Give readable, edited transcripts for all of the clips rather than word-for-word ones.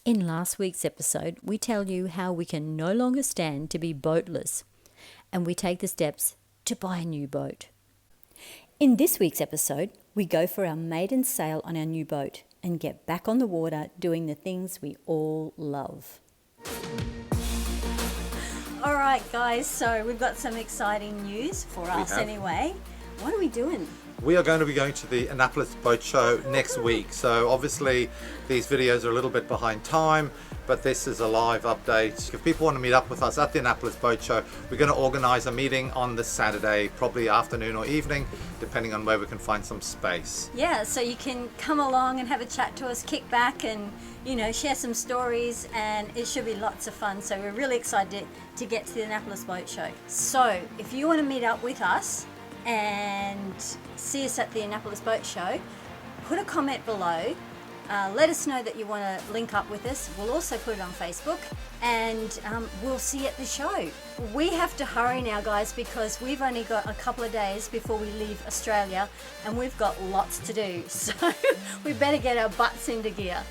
In last week's episode, we tell you how we can no longer stand to be boatless, and we take the steps to buy a new boat. In this week's episode, we go for our maiden sail on our new boat and get back on the water doing the things we all love. All right, guys, so we've got some exciting news for us anyway. What are we doing? We are going to be going to the Annapolis Boat Show next week. So obviously these videos are a little bit behind time, but this is a live update. If people want to meet up with us at the Annapolis Boat Show, we're going to organise a meeting on this Saturday, probably afternoon or evening, depending on where we can find some space. Yeah, so you can come along and have a chat to us, kick back and, you know, share some stories, and it should be lots of fun. So we're really excited to get to the Annapolis Boat Show. So if you want to meet up with us and see us at the Annapolis Boat Show, put a comment below. Let us know that you want to link up with us. We'll also put it on Facebook, and we'll see you at the show. We have to hurry now, guys, because we've only got a couple of days before we leave Australia, and we've got lots to do. So we better get our butts into gear.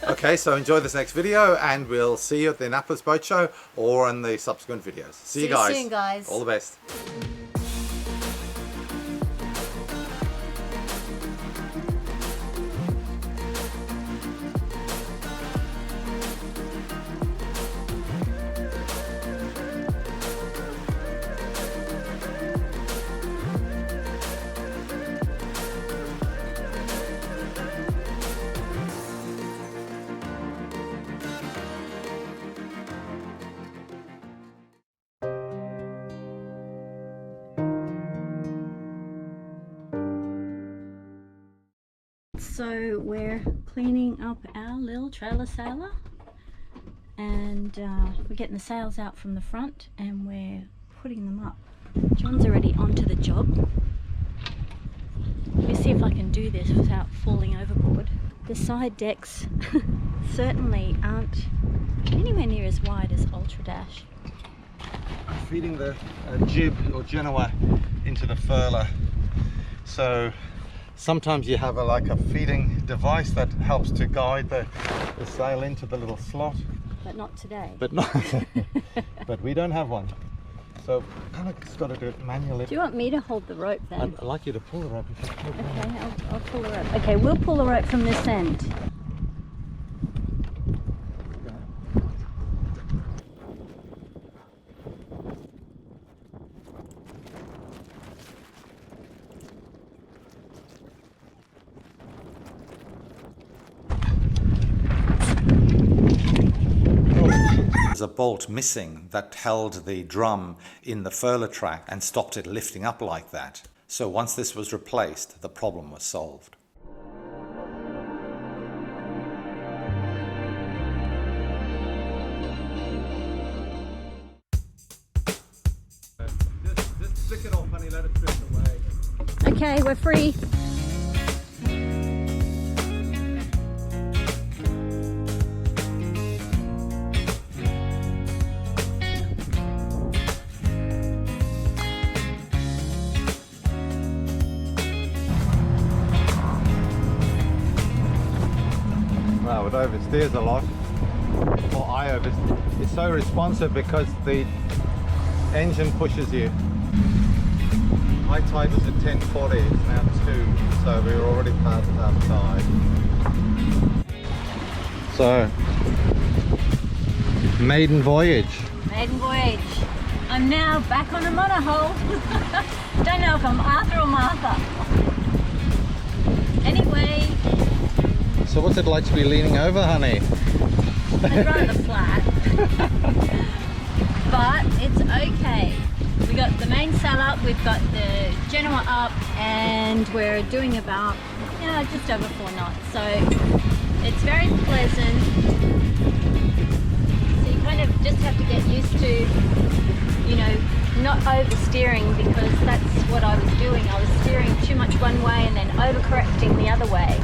Okay, so enjoy this next video, and we'll see you at the Annapolis Boat Show or in the subsequent videos. See you guys. See you soon, guys. All the best. So we're cleaning up our little trailer sailor, and we're getting the sails out from the front and we're putting them up. John's already onto the job. Let me see if I can do this without falling overboard. The side decks certainly aren't anywhere near as wide as Ultra Dash. Feeding the jib or genoa into the furler. So sometimes you have a feeding device that helps to guide the sail into the little slot. But not today. But we don't have one. So kind of just got to do it manually. Do you want me to hold the rope then? I'd like you to pull the rope. If you pull it. Okay, I'll pull the rope. Okay, we'll pull the rope from this end. A bolt missing that held the drum in the furler track and stopped it lifting up like that. So once this was replaced, the problem was solved. Just flick it off, honey, let it drift away. Okay, we're free. Wow, it oversteers a lot. Or I oversteer. It's so responsive because the engine pushes you. High tide was at 10:40, it's now 2, so we were already past outside. So, maiden voyage. Maiden voyage. I'm now back on a monohull. Don't know if I'm Arthur or Martha. Anyway. So what's it like to be leaning over, honey? It's rather flat. But it's okay. We got the main sail up, we've got the genoa up, and we're doing about, just over 4 knots. So it's very pleasant. So you kind of just have to get used to, not oversteering, because that's what I was doing. I was steering too much one way and then overcorrecting the other way.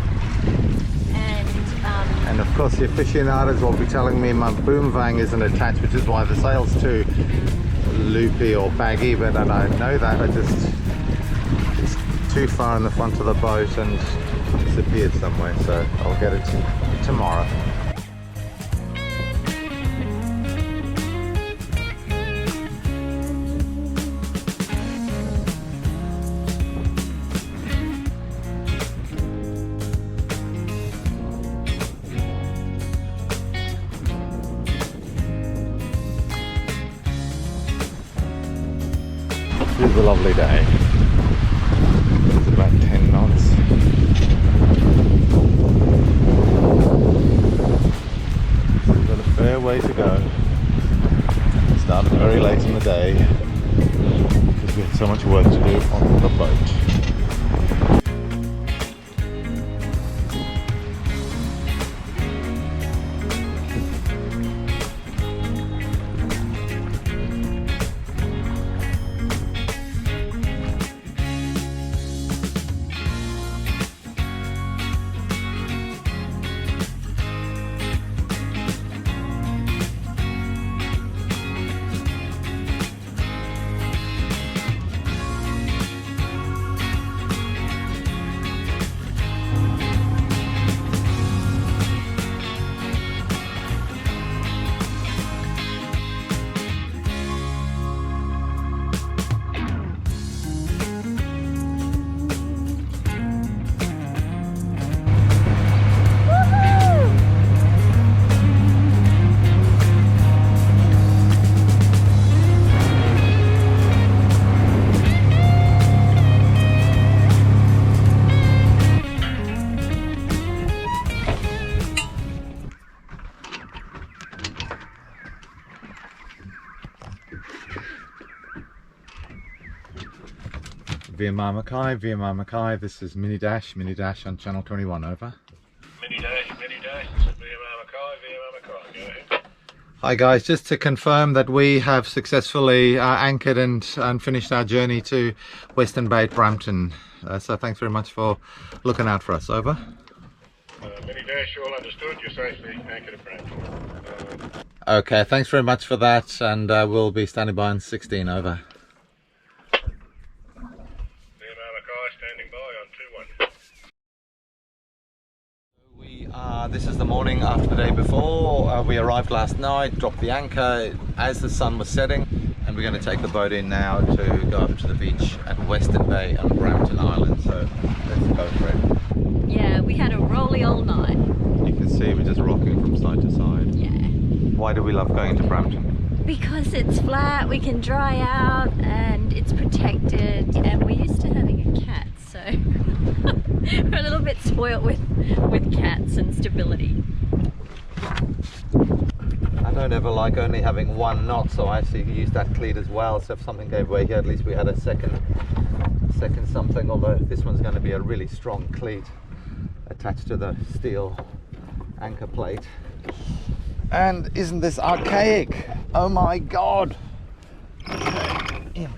And of course the aficionados will be telling me my boom vang isn't attached, which is why the sail's too loopy or baggy, but I don't know that. It's too far in the front of the boat and disappeared somewhere, so I'll get it tomorrow. This is a lovely day. It's about 10 knots. We've got a fair way to go. It started very late in the day because we had so much work to do on the boat. VMR Mackay, this is Mini Dash on channel 21, over. Mini Dash, this is VMR Mackay, go ahead. Hi guys, just to confirm that we have successfully anchored and finished our journey to Western Bay at Brampton. So thanks very much for looking out for us, over. Mini Dash, all understood, you're safely anchored at Brampton. Okay, thanks very much for that, and we'll be standing by on 16, over. This is the morning after the day before. We arrived last night, dropped the anchor as the sun was setting, and we're going to take the boat in now to go up to the beach at Western Bay on Brampton Island. So let's go for it. Yeah, we had a rolly all night. You can see we're just rocking from side to side. Yeah. Why do we love going to Brampton? Because it's flat, we can dry out, and it's protected, and we're used to having a cat, so we're a little bit spoilt with cats and stability. I don't ever like only having one knot, so I actually use that cleat as well, so if something gave way here, at least we had a second something, although this one's going to be a really strong cleat attached to the steel anchor plate. And isn't this archaic? Oh my god! Okay, in.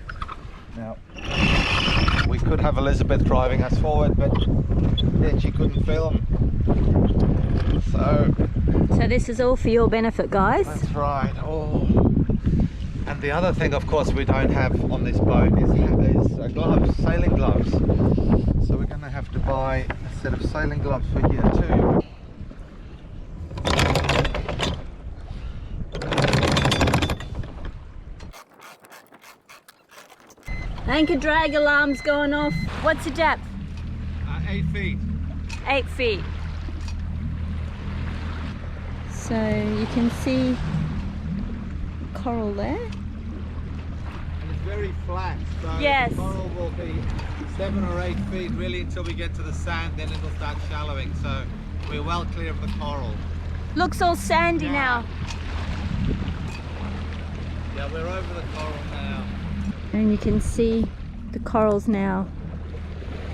Now, we could have Elizabeth driving us forward, but then she couldn't film. So this is all for your benefit, guys. that's right. Oh, and the other thing, of course, we don't have on this boat is gloves, sailing gloves. So we're going to have to buy a set of sailing gloves for here too. Anchor drag alarm's going off. What's the depth? 8 feet. 8 feet. So you can see coral there. And it's very flat, so Yes. the coral will be 7 or 8 feet really until we get to the sand, then it'll start shallowing, so we're well clear of the coral. Looks all sandy now. Yeah, we're over the coral now. And you can see the corals now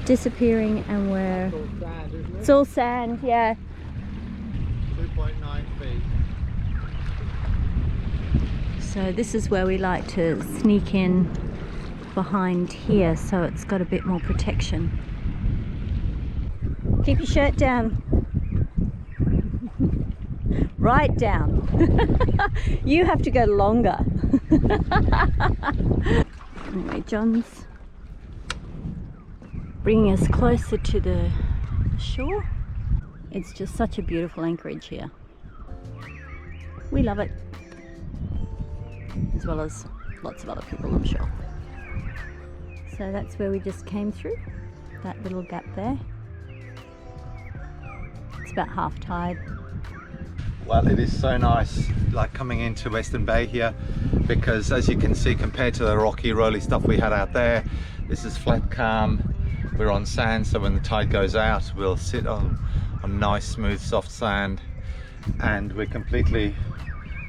disappearing, and we're... It's all sand, isn't it? It's all sand, yeah. 2.9 feet. So this is where we like to sneak in behind here, so it's got a bit more protection. Keep your shirt down. Right down. You have to go longer. Anyway, John's bringing us closer to the shore. It's just such a beautiful anchorage here. We love it, as well as lots of other people, I'm sure. So that's where we just came through, that little gap there. It's about half tide. Well, it is so nice, like coming into Western Bay here, because as you can see, compared to the rocky, rolly stuff we had out there, this is flat, calm. We're on sand, so when the tide goes out, we'll sit on nice, smooth, soft sand, and we're completely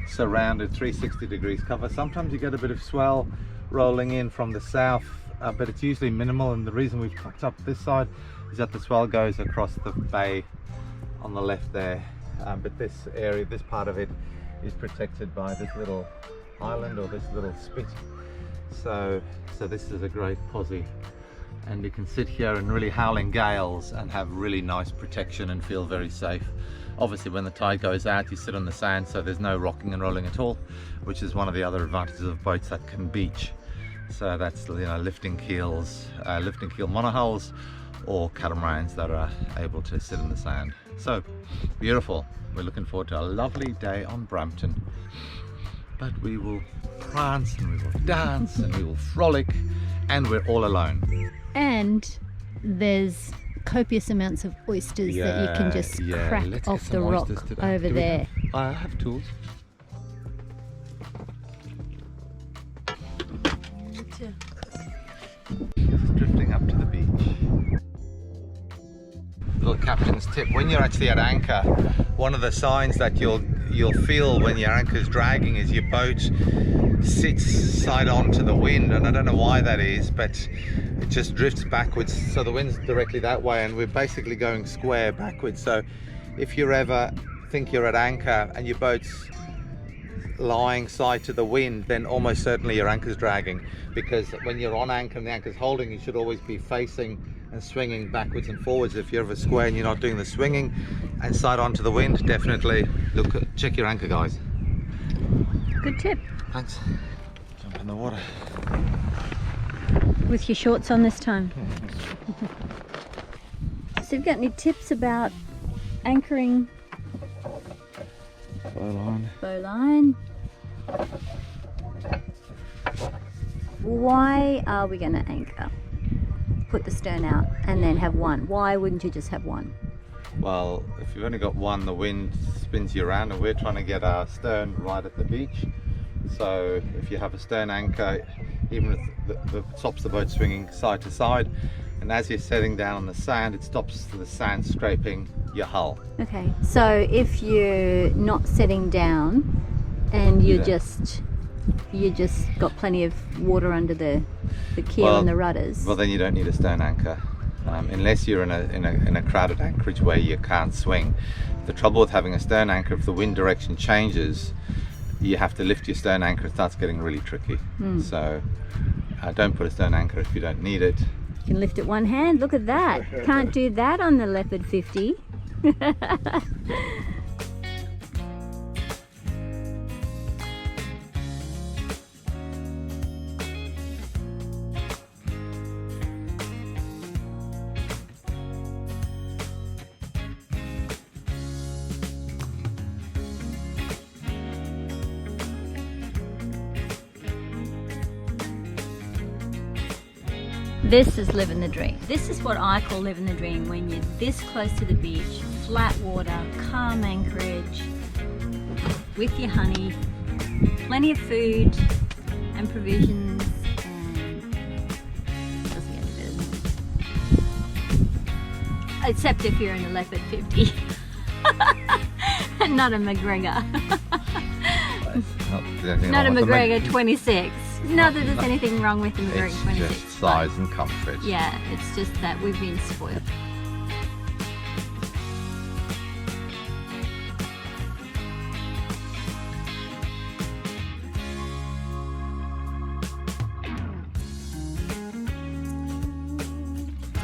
surrounded, 360 degrees cover. Sometimes you get a bit of swell rolling in from the south, but it's usually minimal, and the reason we've tucked up this side is that the swell goes across the bay on the left there. But this area, this part of it, is protected by this little island or this little spit. So this is a great posse, and you can sit here in really howling gales and have really nice protection and feel very safe. Obviously, when the tide goes out, you sit on the sand, so there's no rocking and rolling at all, which is one of the other advantages of boats that can beach. So that's, you know, lifting keels, lifting keel monohulls, or catamarans that are able to sit in the sand. So beautiful. We're looking forward to a lovely day on Brampton, but we will prance and we will dance and we will frolic, and we're all alone. And there's copious amounts of oysters that you can just crack off the rock over there. I have tools. Just drifting up to the beach. Little captain's tip: when you're actually at anchor, one of the signs that you'll feel when your anchor's dragging is your boat sits side on to the wind, and I don't know why that is, but it just drifts backwards, so the wind's directly that way and we're basically going square backwards. So if you ever think you're at anchor and your boat's lying side to the wind, then almost certainly your anchor's dragging, because when you're on anchor and the anchor's holding, you should always be facing and swinging backwards and forwards. If you're ever square and you're not doing the swinging and side on to the wind, definitely check your anchor, guys. Good tip. Thanks. Jump in the water. With your shorts on this time. So you've got any tips about anchoring? Bowline. Why are we going to anchor? Put the stern out and then have one. Why wouldn't you just have one? Well, if you've only got one, the wind spins you around, and we're trying to get our stern right at the beach. So if you have a stern anchor, even if the stops the boat swinging side to side, and as you're setting down on the sand, it stops the sand scraping your hull. Okay, so if you're not setting down and you just got plenty of water under the keel and the rudders. Well, then you don't need a stern anchor, unless you're in a crowded anchorage where you can't swing. The trouble with having a stern anchor, if the wind direction changes, you have to lift your stern anchor. It starts getting really tricky. So don't put a stern anchor if you don't need it. You can lift it one hand. Look at that. Can't do that on the Leopard 50. This is living the dream. This is what I call living the dream, when you're this close to the beach, flat water, calm anchorage, with your honey, plenty of food and provisions, and it doesn't get any better than this. Except if you're in a Leopard 50 and not a Macgregor. Not a Macgregor 26. Not that there's anything wrong with the Macgregor 26. It's just size and comfort. Yeah, it's just that we've been spoiled.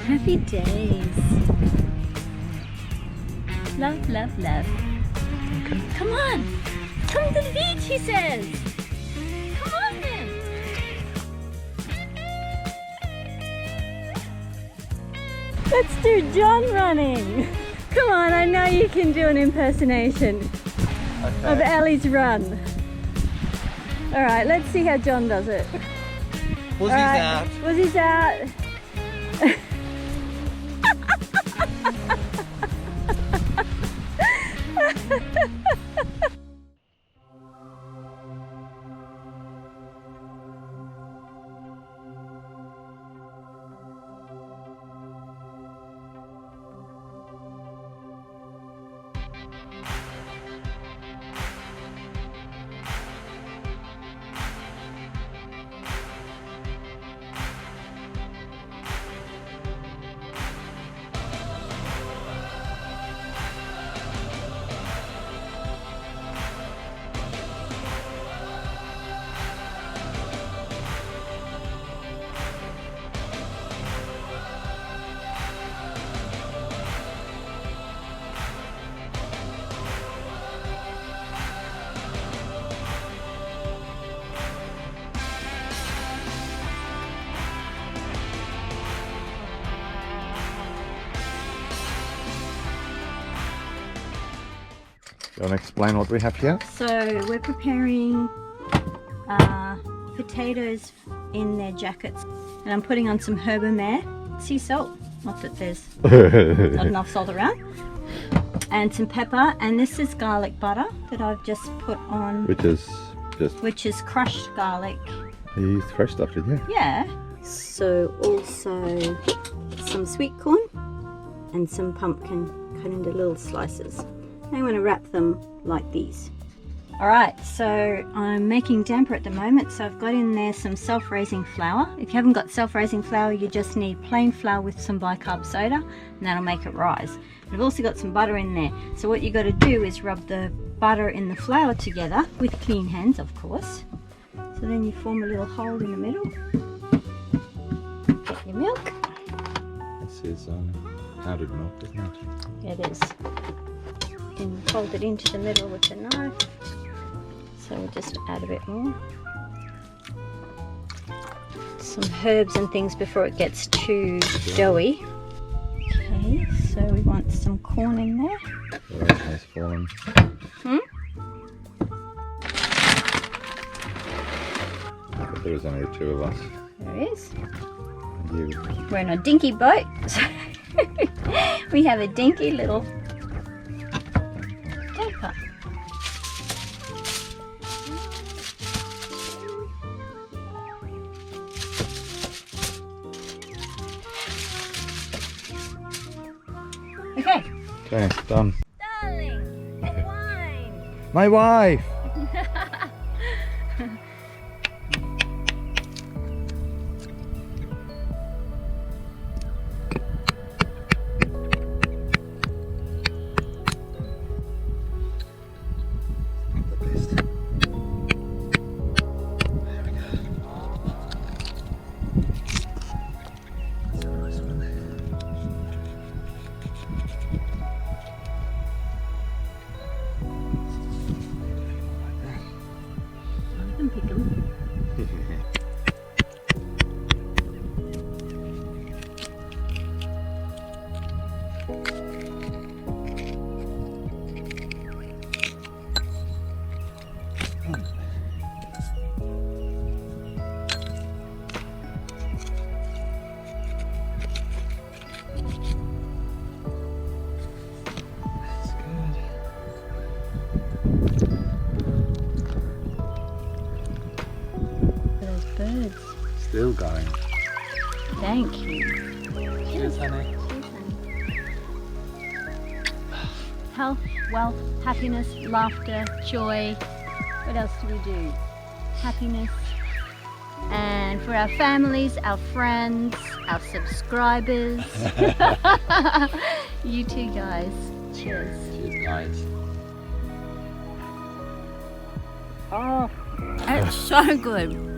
Happy days. Love, love, love. Okay. Come on! Come to the beach, he says! Come on then! Let's do John running! Come on, I know you can do an impersonation of Ellie's run. Alright, let's see how John does it. Wuzzy's out. Wuzzy's out. you want to explain what we have here? So we're preparing potatoes in their jackets, and I'm putting on some herbamare, sea salt, not that there's not enough salt around, and some pepper, and this is garlic butter that I've just put on, which is crushed garlic. You used fresh stuff, did you? Yeah. So also some sweet corn and some pumpkin cut into little slices. I'm going to wrap them like these. Alright, so I'm making damper at the moment, so I've got in there some self-raising flour. If you haven't got self-raising flour, you just need plain flour with some bicarb soda, and that'll make it rise. I've also got some butter in there, so what you got to do is rub the butter and the flour together, with clean hands of course. So then you form a little hole in the middle. Get your milk. This is powdered milk, isn't it? It is. And fold it into the middle with a knife. So we'll just add a bit more. Some herbs and things before it gets too doughy. Okay, so we want some corn in there. Right, nice fallen. But there was only the two of us. There is. And you. We're in a dinky boat. So we have a dinky little damper. Okay. Okay, done. Darling, wine. My wife! Pick them. Birds. Still going. Thank you. Cheers, honey. Health, wealth, happiness, laughter, joy. What else do we do? Happiness. And for our families, our friends, our subscribers. You too, guys. Cheers. Cheers, guys. Oh, it's so good.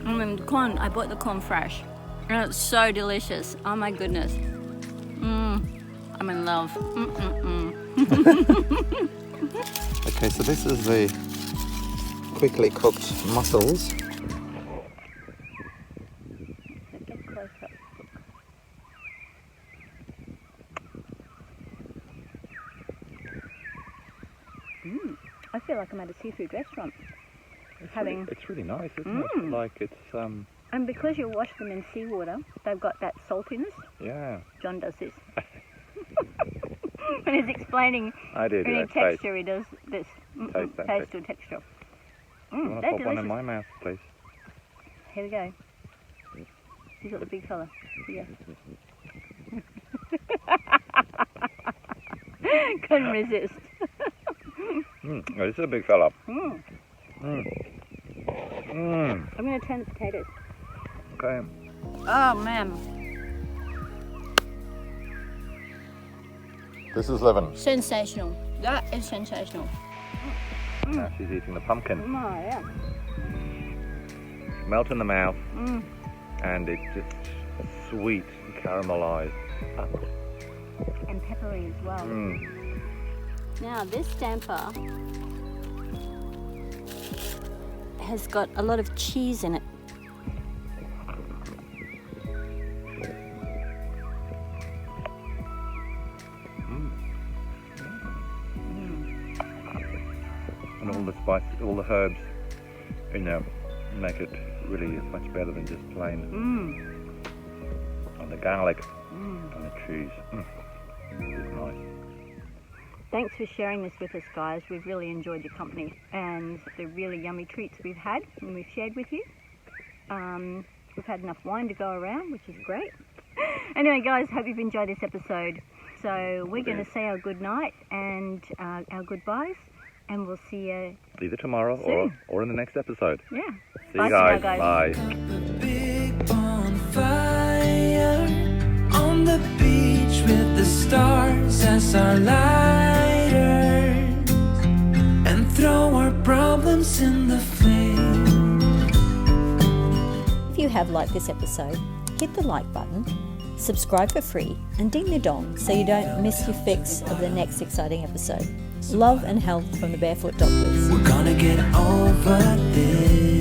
I mean, the corn, I bought the corn fresh. And it's so delicious. Oh my goodness. I'm in love. Okay, so this is the quickly cooked mussels. I feel like I'm at a seafood restaurant. It's really nice, isn't it? Like it's And because you wash them in seawater, they've got that saltiness. yeah. John does this. When he's explaining any texture, he does this. Taste or texture. You want to They're pop delicious. one in my mouth, please? Here we go. He's got the big fella. Yeah. Couldn't resist. Oh, this is a big fella. I'm going to turn the potatoes. Okay. Oh man. This is living. Sensational. That is sensational. Now she's eating the pumpkin. Oh, yeah. Melt in the mouth, and it's just sweet, caramelized. And peppery as well. Now this damper has got a lot of cheese in it. and all the spices, all the herbs, you know, make it really much better than just plain. And the garlic and the cheese. It's nice. Thanks for sharing this with us, guys. We've really enjoyed your company and the really yummy treats we've had and we've shared with you. We've had enough wine to go around, which is great. Anyway, guys, hope you've enjoyed this episode. So we're going to say our good night and our goodbyes, and we'll see you Either tomorrow soon. or in the next episode. Yeah. See Bye you for now, guys. guys. Bye. Big bonfire on the beach with the stars as our lighters, and throw our problems in the flame. If you have liked this episode, hit the like button, subscribe for free, and ding the dong so you don't miss your fix of the next exciting episode. Love and health from the Barefoot Doctors. We're gonna get over this.